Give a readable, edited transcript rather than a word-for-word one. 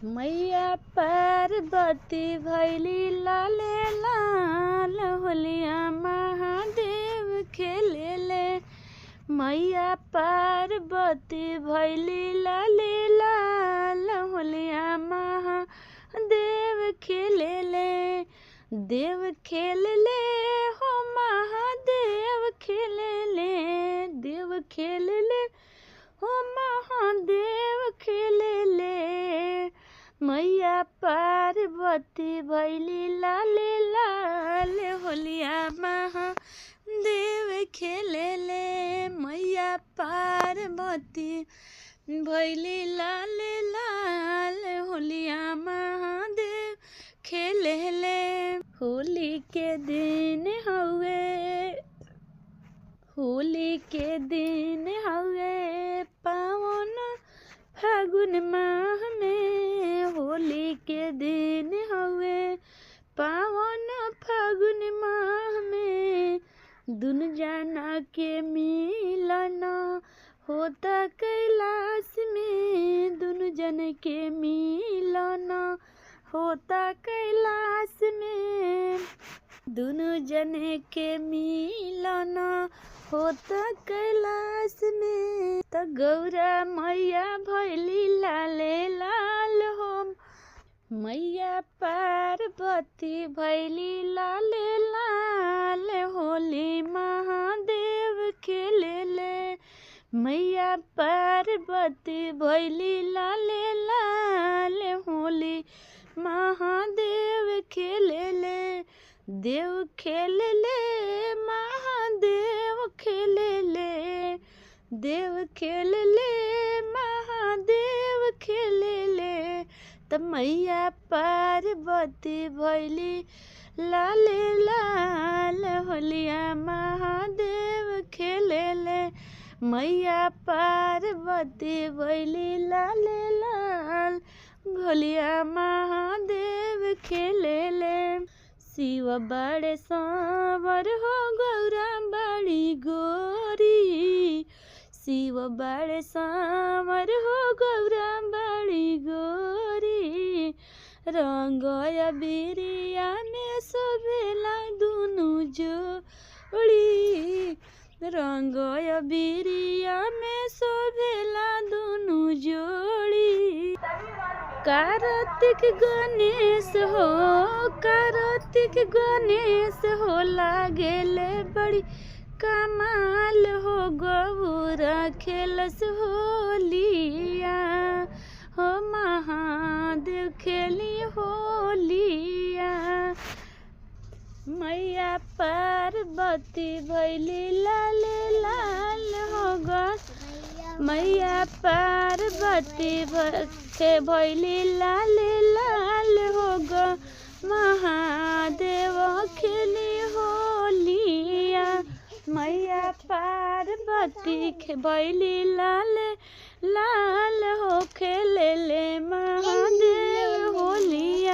मैया पार्वती भैली लाले लाल होलिया महादेव खेलेले। मैया पार्वती भैली लाले लाल होलिया महादेव खेलेले। देव खेलेले हो महादेव खेलेले। देव खेलेले हो महादेव खेलेले। मैया पार्वती भैली लाले लाल होलिया महादेव खेलेले। मैया पार्वती भैली लाले लाल होलिया महादेव खेलेले। होली के दिन हवे पावन फागुन माह में। होली के दिन हवे पावन फागुन माह में। दुनु जना के मिलन होता कैलाश में। दुनु जन के मिलन होता कैलाश में। दुनु जन के मिलन होता कैलाश में। त गौरा मैया भैली लाले लाल हो। मैया पार्वती भैली लाले लाल होली महादेव खेलेले। मैया पार्वती भैली लाले लाल होली महादेव खेलेले। देव खेलेले महादेव खेलेले। देव खेलेले महादेव खेलेले। त मैया पार्वती भैली लाले लाल होलिया महादेव खेलेले। मैया पार्वती भैली लाले लाल होलिया महादेव खेलेले। शिव बड़े सांवर हो गौरा बड़ी गोरी। शिव बड़े सांवर हो गौरा बड़ी गोरी। रंग बिरिया में शोभेला दुनु जोड़ी। रंग बिरिया में शोभेला दुनु जोड़ी। कार्तिक गणेश हो लागेले बड़ी कमाल हो। गौरा खेलस होलिया हो महादेव खेली होलिया। मैया पार्वती भैली लाले लाल हो ग। मैया पार्वती भैली लाले लाल हो ग। महादेव खेली होलिया। मैया पार्वती भैली लाले लाल हो खेलेले महादेव होलिया।